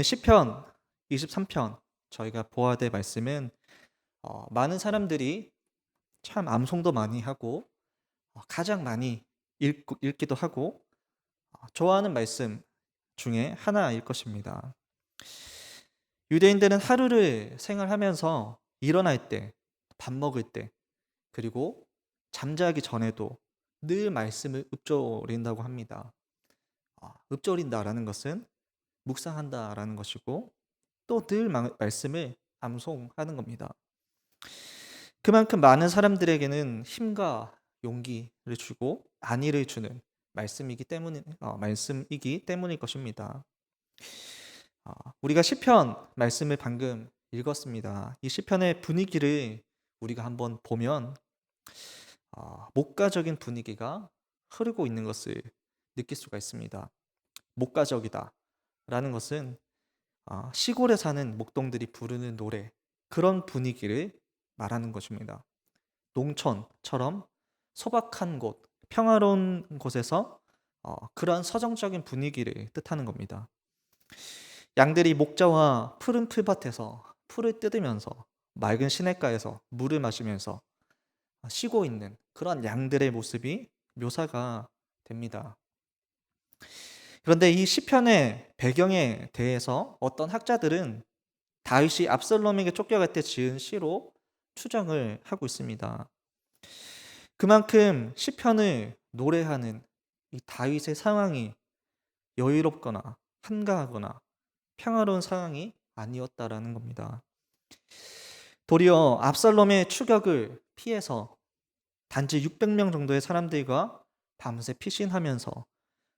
시편 23편 저희가 보아야 될 말씀은 많은 사람들이 참 암송도 많이 하고 가장 많이 읽기도 하고 좋아하는 말씀 중에 하나일 것입니다. 유대인들은 하루를 생활하면서 일어날 때, 밥 먹을 때, 그리고 잠자기 전에도 늘 말씀을 읊조린다고 합니다. 읊조린다라는 것은 묵상한다라는 것이고 또 늘 말씀을 암송하는 겁니다. 그만큼 많은 사람들에게는 힘과 용기를 주고 안위를 주는 말씀이기 때문일 것입니다. 우리가 시편 말씀을 방금 읽었습니다. 이 시편의 분위기를 우리가 한번 보면 목가적인 분위기가 흐르고 있는 것을 느낄 수가 있습니다. 목가적이다라는 것은 시골에 사는 목동들이 부르는 노래, 그런 분위기를 말하는 것입니다. 농촌처럼 소박한 곳, 평화로운 곳에서 그러한 서정적인 분위기를 뜻하는 겁니다. 양들이 목자와 푸른 풀밭에서 풀을 뜯으면서 맑은 시냇가에서 물을 마시면서 쉬고 있는 그런 양들의 모습이 묘사가 됩니다. 그런데 이 시편의 배경에 대해서 어떤 학자들은 다윗이 압살롬에게 쫓겨갈 때 지은 시로 추정을 하고 있습니다. 그만큼 시편을 노래하는 이 다윗의 상황이 여유롭거나 한가하거나 평화로운 상황이 아니었다라는 겁니다. 도리어 압살롬의 추격을 피해서 단지 600명 정도의 사람들과 밤새 피신하면서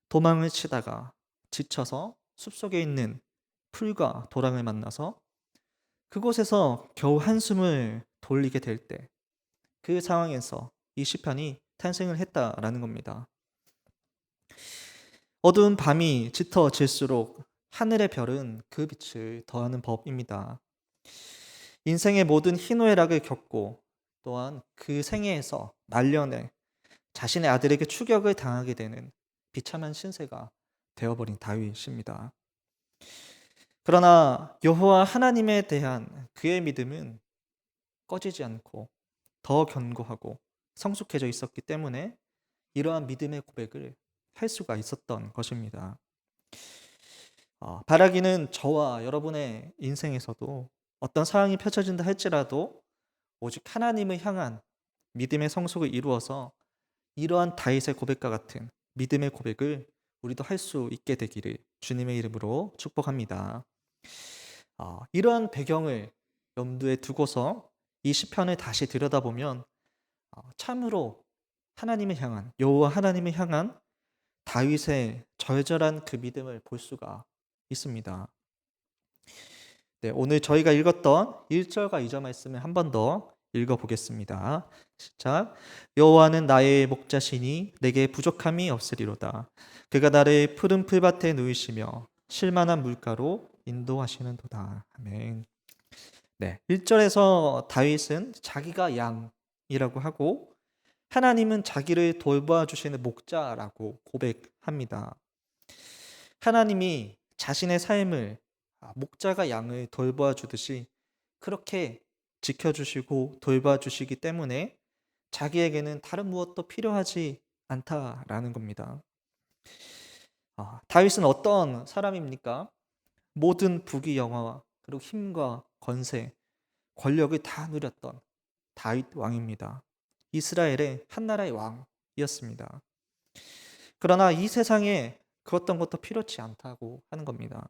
도망을 치다가 지쳐서 숲속에 있는 풀과 도랑을 만나서 그곳에서 겨우 한숨을 돌리게 될 때, 그 상황에서 이 시편이 탄생을 했다라는 겁니다. 어두운 밤이 짙어질수록 하늘의 별은 그 빛을 더하는 법입니다. 인생의 모든 희노애락을 겪고 또한 그 생애에서 말년에 자신의 아들에게 추격을 당하게 되는 비참한 신세가 되어버린 다윗입니다. 그러나 여호와 하나님에 대한 그의 믿음은 꺼지지 않고 더 견고하고 성숙해져 있었기 때문에 이러한 믿음의 고백을 할 수가 있었던 것입니다. 바라기는 저와 여러분의 인생에서도 어떤 상황이 펼쳐진다 할지라도 오직 하나님을 향한 믿음의 성숙을 이루어서 이러한 다윗의 고백과 같은 믿음의 고백을 우리도 할 수 있게 되기를 주님의 이름으로 축복합니다. 이러한 배경을 염두에 두고서 이 시편을 다시 들여다보면 참으로 하나님을 향한 여호와 하나님을 향한 다윗의 절절한 그 믿음을 볼 수가 있습니다. 네, 오늘 저희가 읽었던 1절과 2절 말씀을 한 번 더 읽어보겠습니다. 시작. 여호와는 나의 목자시니 내게 부족함이 없으리로다. 그가 나를 푸른 풀밭에 누이시며 쉴만한 물가로 인도하시는도다. 아멘. 네, 1절에서 다윗은 자기가 양이라고 하고 하나님은 자기를 돌봐주시는 목자라고 고백합니다. 하나님이 자신의 삶을 목자가 양을 돌봐주듯이 그렇게 지켜주시고 돌봐주시기 때문에 자기에게는 다른 무엇도 필요하지 않다라는 겁니다. 다윗은 어떤 사람입니까? 모든 부귀 영화와 그리고 힘과 권세, 권력을 다 누렸던 다윗 왕입니다. 이스라엘의 한나라의 왕이었습니다. 그러나 이 세상에 그 어떤 것도 필요치 않다고 하는 겁니다.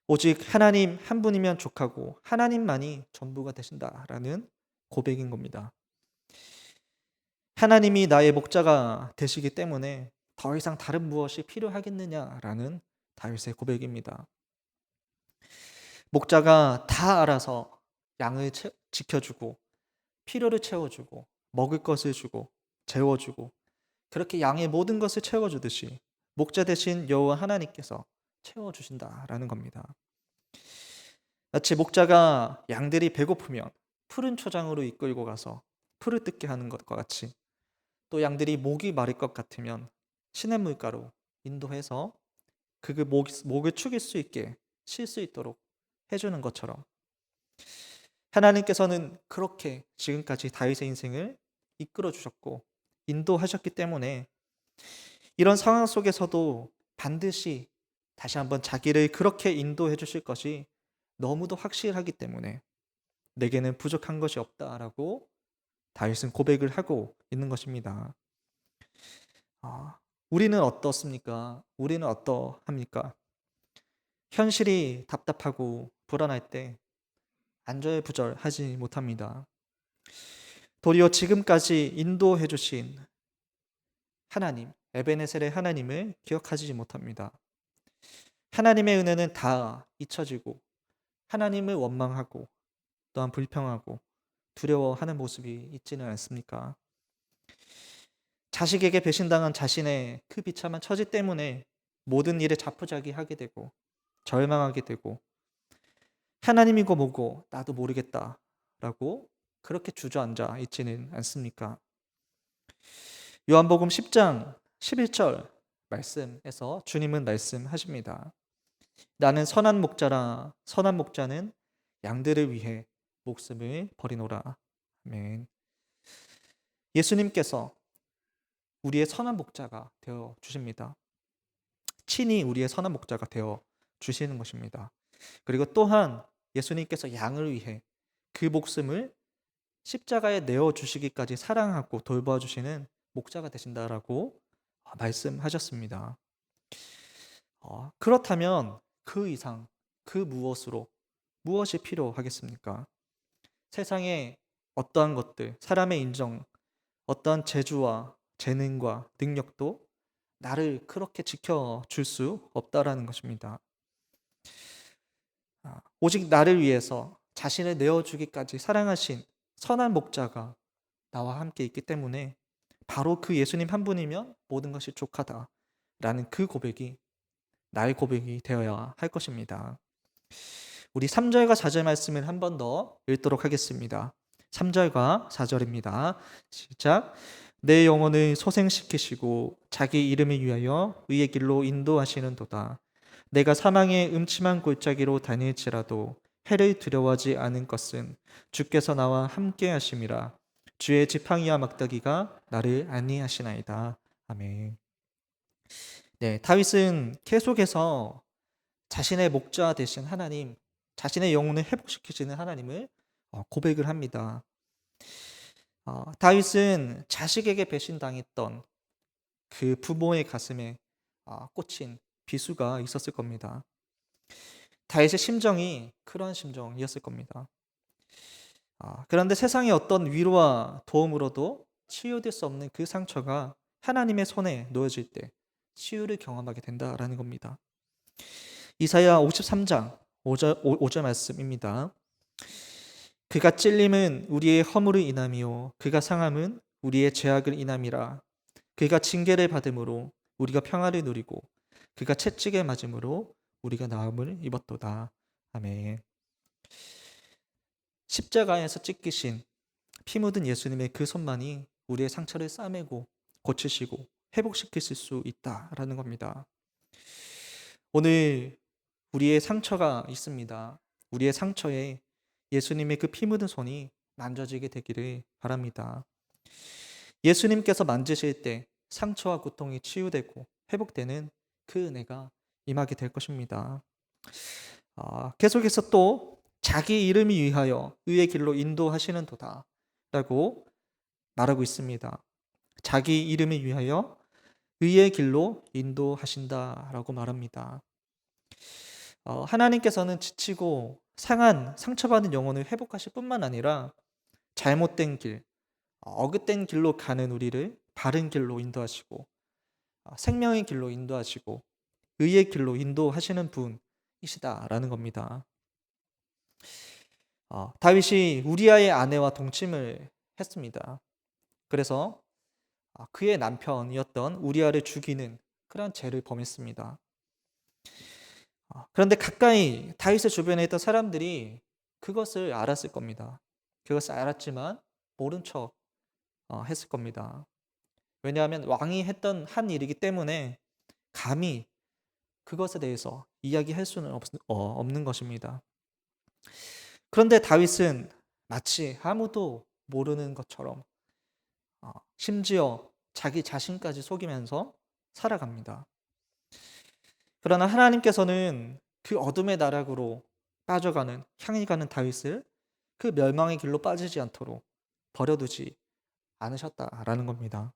오직 하나님 한 분이면 족하고 하나님만이 전부가 되신다라는 고백인 겁니다. 하나님이 나의 목자가 되시기 때문에 더 이상 다른 무엇이 필요하겠느냐라는 다윗의 고백입니다. 목자가 다 알아서 양을 지켜주고 필요를 채워주고 먹을 것을 주고 재워주고 그렇게 양의 모든 것을 채워주듯이 목자 대신 여호와 하나님께서 채워주신다라는 겁니다. 마치 목자가 양들이 배고프면 푸른 초장으로 이끌고 가서 풀을 뜯게 하는 것과 같이 또 양들이 목이 마를 것 같으면 시냇물가로 인도해서 목을 축일 수 있게 쉴 수 있도록 해주는 것처럼 하나님께서는 그렇게 지금까지 다윗의 인생을 이끌어 주셨고 인도하셨기 때문에 이런 상황 속에서도 반드시 다시 한번 자기를 그렇게 인도해 주실 것이 너무도 확실하기 때문에 내게는 부족한 것이 없다라고 다윗은 고백을 하고 있는 것입니다. 우리는 어떻습니까? 우리는 어떠합니까? 현실이 답답하고 불안할 때 안절부절하지 못합니다. 도리어 지금까지 인도해 주신 하나님, 에베네셀의 하나님을 기억하지 못합니다. 하나님의 은혜는 다 잊혀지고 하나님을 원망하고 또한 불평하고 두려워하는 모습이 있지는 않습니까? 자식에게 배신당한 자신의 그 비참한 처지 때문에 모든 일에 자포자기하게 되고 절망하게 되고 하나님이고 뭐고 나도 모르겠다라고 그렇게 주저앉아 있지는 않습니까? 요한복음 10장 11절 말씀에서 주님은 말씀하십니다. 나는 선한 목자라 선한 목자는 양들을 위해 목숨을 버리노라. 아멘. 예수님께서 우리의 선한 목자가 되어 주십니다. 친히 우리의 선한 목자가 되어 주시는 것입니다. 그리고 또한 예수님께서 양을 위해 그 목숨을 십자가에 내어 주시기까지 사랑하고 돌봐주시는 목자가 되신다라고 말씀하셨습니다. 그렇다면 그 이상 그 무엇으로 무엇이 필요하겠습니까? 세상에 어떠한 것들, 사람의 인정, 어떠한 재주와 재능과 능력도 나를 그렇게 지켜줄 수 없다라는 것입니다. 오직 나를 위해서 자신을 내어주기까지 사랑하신 선한 목자가 나와 함께 있기 때문에 바로 그 예수님 한 분이면 모든 것이 족하다라는 그 고백이 나의 고백이 되어야 할 것입니다. 우리 3절과 4절 말씀을 한 번 더 읽도록 하겠습니다. 3절과 4절입니다. 시작. 내 영혼을 소생시키시고 자기 이름을 위하여 의의 길로 인도하시는 도다. 내가 사망의 음침한 골짜기로 다닐지라도 해를 두려워하지 않은 것은 주께서 나와 함께 하심이라. 주의 지팡이와 막대기가 나를 안위하시나이다. 아멘. 네, 다윗은 계속해서 자신의 목자 되신 하나님, 자신의 영혼을 회복시키시는 하나님을 고백을 합니다. 다윗은 자식에게 배신당했던 그 부모의 가슴에 꽂힌 비수가 있었을 겁니다. 다윗의 심정이 그런 심정이었을 겁니다. 그런데 세상의 어떤 위로와 도움으로도 치유될 수 없는 그 상처가 하나님의 손에 놓여질 때 치유를 경험하게 된다라는 겁니다. 이사야 53장 5절 말씀입니다. 그가 찔림은 우리의 허물을 인함이요 그가 상함은 우리의 죄악을 인함이라. 그가 징계를 받음으로 우리가 평화를 누리고 그가 채찍에 맞음으로 우리가 나음을 입었도다. 아멘. 십자가에서 찢기신 피 묻은 예수님의 그 손만이 우리의 상처를 싸매고 고치시고 회복시키실 수 있다라는 겁니다. 오늘 우리의 상처가 있습니다. 우리의 상처에 예수님의 그 피 묻은 손이 만져지게 되기를 바랍니다. 예수님께서 만지실 때 상처와 고통이 치유되고 회복되는 그 은혜가 임하게 될 것입니다. 계속해서 또 자기 이름을 위하여 의의 길로 인도하시는 도다 라고 말하고 있습니다. 자기 이름을 위하여 의의 길로 인도하신다라고 말합니다. 하나님께서는 지치고 상한 상처받은 영혼을 회복하실 뿐만 아니라 잘못된 길, 어긋된 길로 가는 우리를 바른 길로 인도하시고 생명의 길로 인도하시고 의의 길로 인도하시는 분이시다라는 겁니다. 다윗이 우리아의 아내와 동침을 했습니다. 그래서 그의 남편이었던 우리아를 죽이는 그런 죄를 범했습니다. 그런데 가까이 다윗의 주변에 있던 사람들이 그것을 알았을 겁니다. 그것을 알았지만 모른 척 했을 겁니다. 왜냐하면 왕이 했던 한 일이기 때문에 감히 그것에 대해서 이야기할 수는 없는 것입니다. 그런데 다윗은 마치 아무도 모르는 것처럼 심지어 자기 자신까지 속이면서 살아갑니다. 그러나 하나님께서는 그 어둠의 나락으로 향해 가는 다윗을 그 멸망의 길로 빠지지 않도록 버려두지 않으셨다라는 겁니다.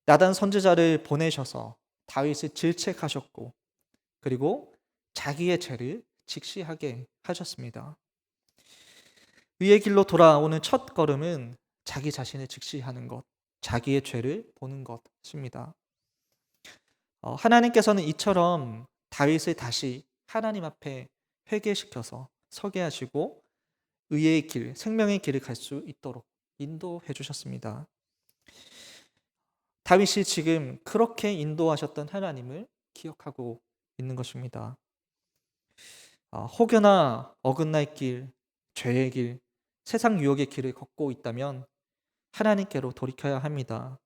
나단 선지자를 보내셔서 다윗을 질책하셨고, 그리고 자기의 죄를 직시하게 하셨습니다. 의의 길로 돌아오는 첫 걸음은 자기 자신을 직시하는 것, 자기의 죄를 보는 것입니다. 하나님께서는 이처럼 다윗을 다시 하나님 앞에 회개시켜서 서게 하시고 의의 길, 생명의 길을 갈 수 있도록 인도해 주셨습니다. 다윗이 지금 그렇게 인도하셨던 하나님을 기억하고 있는 것입니다. 혹여나 어긋날 길, 죄의 길, 세상 유혹의 길을 걷고 있다면 하나님께로 돌이켜야 합니다.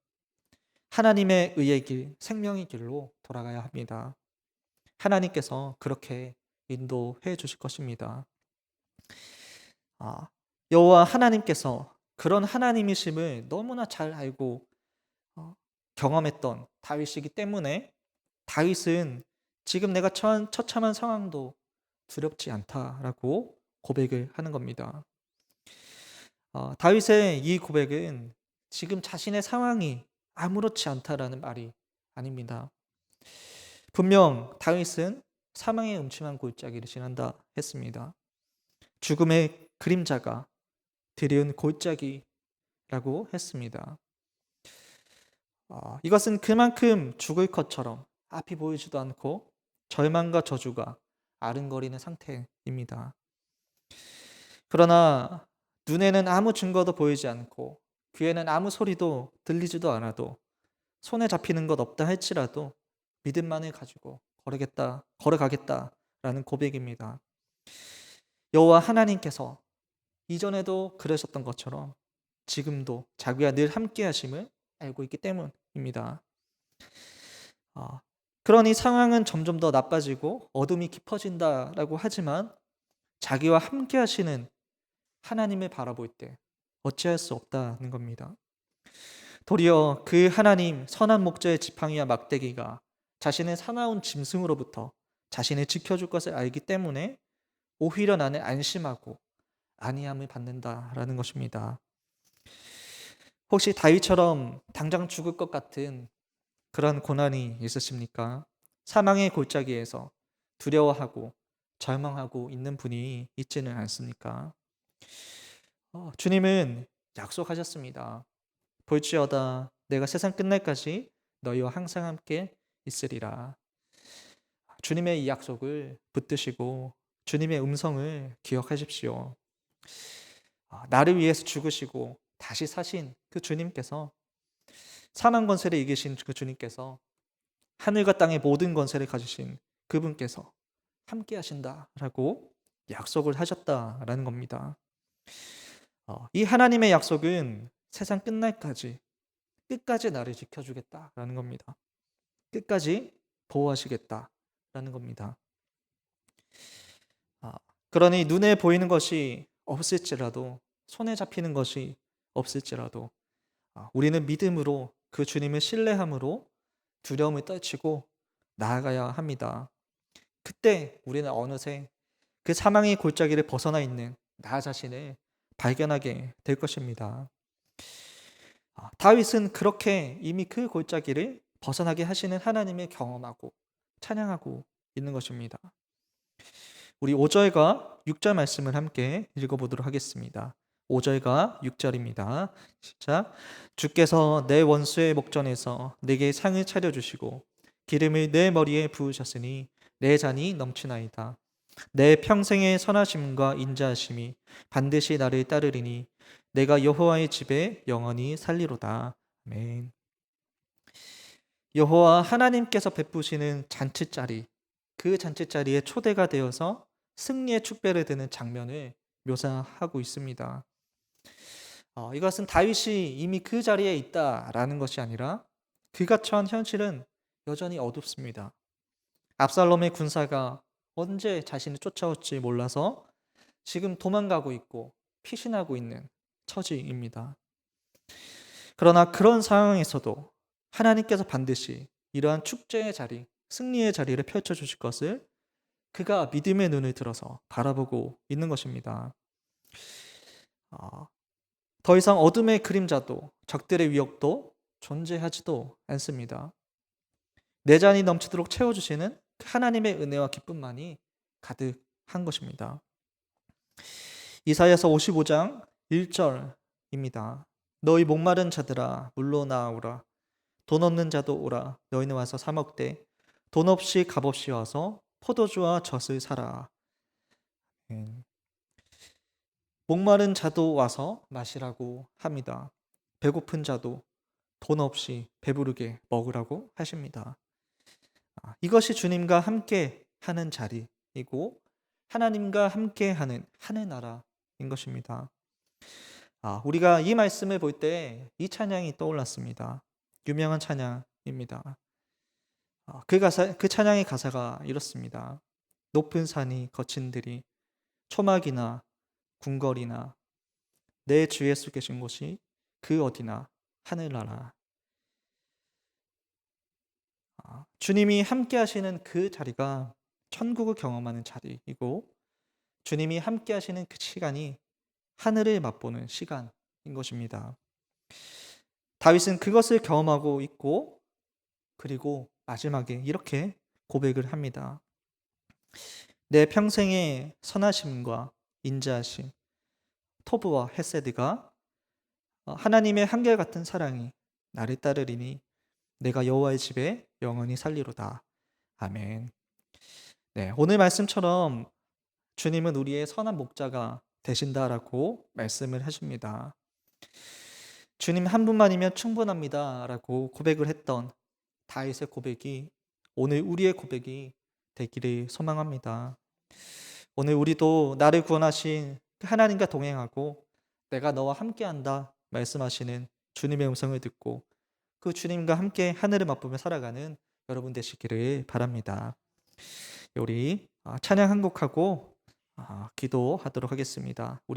하나님의 의의 길, 생명의 길로 돌아가야 합니다. 하나님께서 그렇게 인도해 주실 것입니다. 여호와 하나님께서 그런 하나님이심을 너무나 잘 알고 경험했던 다윗이기 때문에 다윗은 지금 내가 처한 처참한 상황도 두렵지 않다라고 고백을 하는 겁니다. 다윗의 이 고백은 지금 자신의 상황이 아무렇지 않다라는 말이 아닙니다. 분명 다윗은 사망의 음침한 골짜기를 지난다 했습니다. 죽음의 그림자가 드리운 골짜기라고 했습니다. 이것은 그만큼 죽을 것처럼 앞이 보이지도 않고 절망과 저주가 아른거리는 상태입니다. 그러나 눈에는 아무 증거도 보이지 않고 귀에는 아무 소리도 들리지도 않아도 손에 잡히는 것 없다 할지라도 믿음만을 가지고 걸어가겠다라는 고백입니다. 여호와 하나님께서 이전에도 그러셨던 것처럼 지금도 자기와 늘 함께 하심을 알고 있기 때문입니다. 그러니 상황은 점점 더 나빠지고 어둠이 깊어진다라고 하지만 자기와 함께 하시는 하나님을 바라볼 때 어찌할 수 없다는 겁니다. 도리어 그 하나님 선한 목자의 지팡이와 막대기가 자신의 사나운 짐승으로부터 자신을 지켜줄 것을 알기 때문에 오히려 나는 안심하고 안위함을 받는다라는 것입니다. 혹시 다윗처럼 당장 죽을 것 같은 그런 고난이 있으십니까? 사망의 골짜기에서 두려워하고 절망하고 있는 분이 있지는 않습니까? 주님은 약속하셨습니다. 볼지어다 내가 세상 끝날까지 너희와 항상 함께 있으리라. 주님의 이 약속을 붙드시고 주님의 음성을 기억하십시오. 나를 위해서 죽으시고 다시 사신 그 주님께서, 사망 권세를 이기신 그 주님께서, 하늘과 땅의 모든 권세를 가지신 그분께서 함께 하신다라고 약속을 하셨다라는 겁니다. 이 하나님의 약속은 세상 끝날까지 끝까지 나를 지켜주겠다라는 겁니다. 끝까지 보호하시겠다라는 겁니다. 그러니 눈에 보이는 것이 없을지라도, 손에 잡히는 것이 없을지라도 우리는 믿음으로 그 주님을 신뢰함으로 두려움을 떨치고 나아가야 합니다. 그때 우리는 어느새 그 사망의 골짜기를 벗어나 있는 나 자신을 발견하게 될 것입니다. 다윗은 그렇게 이미 그 골짜기를 벗어나게 하시는 하나님을 경험하고 찬양하고 있는 것입니다. 우리 5절과 6절 말씀을 함께 읽어보도록 하겠습니다. 5절과 6절입니다. 시작. 주께서 내 원수의 목전에서 내게 상을 차려주시고 기름을 내 머리에 부으셨으니 내 잔이 넘치나이다. 내 평생의 선하심과 인자하심이 반드시 나를 따르리니 내가 여호와의 집에 영원히 살리로다. 아멘. 여호와 하나님께서 베푸시는 잔치자리, 그 잔치자리에 초대가 되어서 승리의 축배를 드는 장면을 묘사하고 있습니다. 이것은 다윗이 이미 그 자리에 있다라는 것이 아니라 그가 처한 현실은 여전히 어둡습니다. 압살롬의 군사가 언제 자신을 쫓아올지 몰라서 지금 도망가고 있고 피신하고 있는 처지입니다. 그러나 그런 상황에서도 하나님께서 반드시 이러한 축제의 자리, 승리의 자리를 펼쳐주실 것을 그가 믿음의 눈을 들어서 바라보고 있는 것입니다. 더 이상 어둠의 그림자도 적들의 위협도 존재하지도 않습니다. 내 잔이 넘치도록 채워주시는 하나님의 은혜와 기쁨만이 가득한 것입니다. 이사야서 55장 1절입니다. 너희 목마른 자들아 물로 나오라. 돈 없는 자도 오라. 너희는 와서 사 먹되 돈 없이 값없이 와서 포도주와 젖을 사라. 목마른 자도 와서 마시라고 합니다. 배고픈 자도 돈 없이 배부르게 먹으라고 하십니다. 이것이 주님과 함께 하는 자리이고 하나님과 함께 하는 하늘나라인 것입니다. 우리가 이 말씀을 볼 때 이 찬양이 떠올랐습니다. 유명한 찬양입니다. 그 찬양의 가사가 이렇습니다. 높은 산이 거친 들이 초막이나 궁궐이나 내 주 예수 계신 곳이 그 어디나 하늘나라. 주님이 함께 하시는 그 자리가 천국을 경험하는 자리이고 주님이 함께 하시는 그 시간이 하늘을 맛보는 시간인 것입니다. 다윗은 그것을 경험하고 있고 그리고 마지막에 이렇게 고백을 합니다. 내 평생의 선하심과 인자하심, 토브와 헤세드가 하나님의 한결같은 사랑이 나를 따르리니 내가 여호와의 집에 영원히 살리로다. 아멘. 네, 오늘 말씀처럼 주님은 우리의 선한 목자가 되신다라고 말씀을 하십니다. 주님 한 분만이면 충분합니다라고 고백을 했던 다윗의 고백이 오늘 우리의 고백이 되기를 소망합니다. 오늘 우리도 나를 구원하신 하나님과 동행하고 내가 너와 함께한다 말씀하시는 주님의 음성을 듣고 그 주님과 함께 하늘을 맛보며 살아가는 여러분 되시기를 바랍니다. 우리 찬양 한 곡하고 기도하도록 하겠습니다. 우리